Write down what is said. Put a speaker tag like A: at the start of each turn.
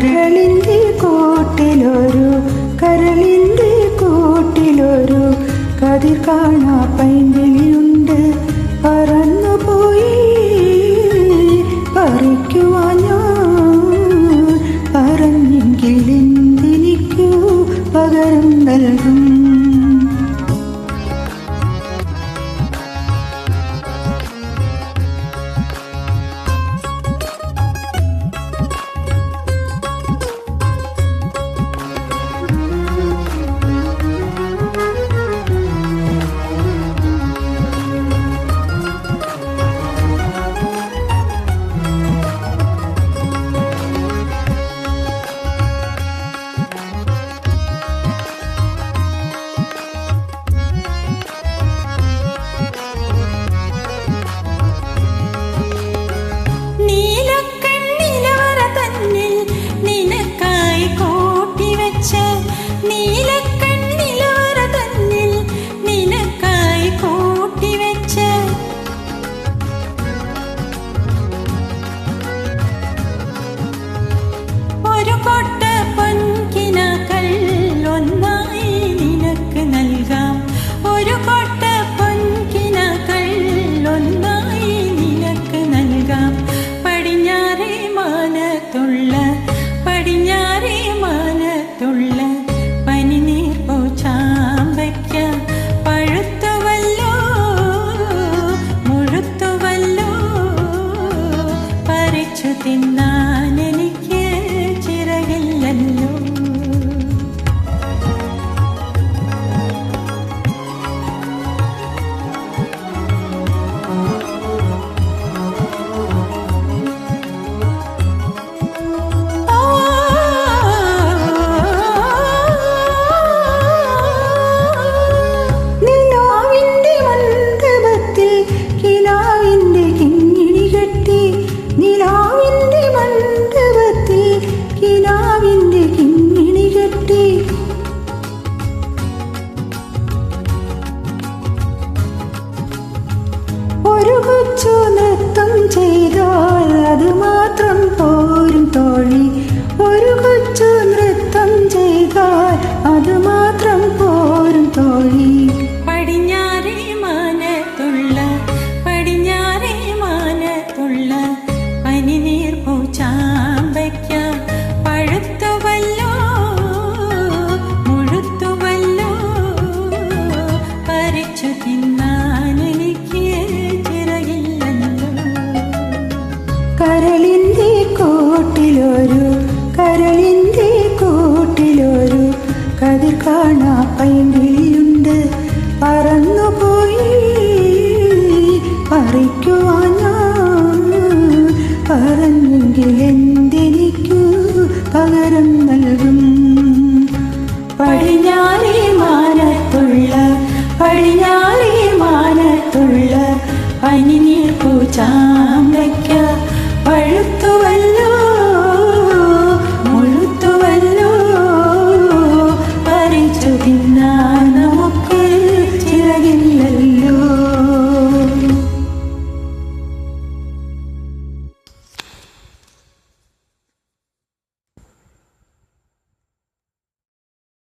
A: കരളിൻ്റെ കൂട്ടിലൊരു കതിർ കാണാ പൈങ്കിളിയുണ്ട്. പറന്നുപോയി പറിക്കുവാൻ ഞാൻ പറഞ്ഞെങ്കിൽ എന്തെനിക്കു പകരം നൽകും.
B: തിന്നാനെനിക്ക് ചിറകില്ലല്ലോ.
A: നിലാവിൻ്റെ മണ്ഡപത്തിൽ കിനാവിൻ്റെ കിങ്ങിണി കെട്ടി, നിലാവിൻ്റെ മണ്ഡപത്തിൽ കിനാവിൻ്റെ കിങ്ങിണി കെട്ടി. ഒരു കൊച്ചു നൃത്തം ചെയ്താൽ അത് മാത്രം പോരും തോഴി. ഒരു കൊച്ചു നൃത്തം ചെയ്താൽ അത് മാത്രം പോരും തോഴി.
B: പടിഞ്ഞാറേ മാനത്തുള്ള പനിനീർ പൂച്ചാമ്പയ്ക്ക പഴുത്തുവല്ലോ മുഴുത്തുവല്ലോ, പറിച്ചു തിന്നാനെനിക്ക് ചിറകില്ലല്ലോ.
A: കരളിൻ്റെ കൂട്ടിലൊരു കതിർ കാണാ പൈങ്കിളിയുണ്ട്. പറന്നുപോയി പറിക്കുവാൻ ഞാൻ പറഞ്ഞെങ്കിൽ എന്തെനിക്കു പകരം നൽകും. പടിഞ്ഞാറേ മാനത്തുള്ള പനി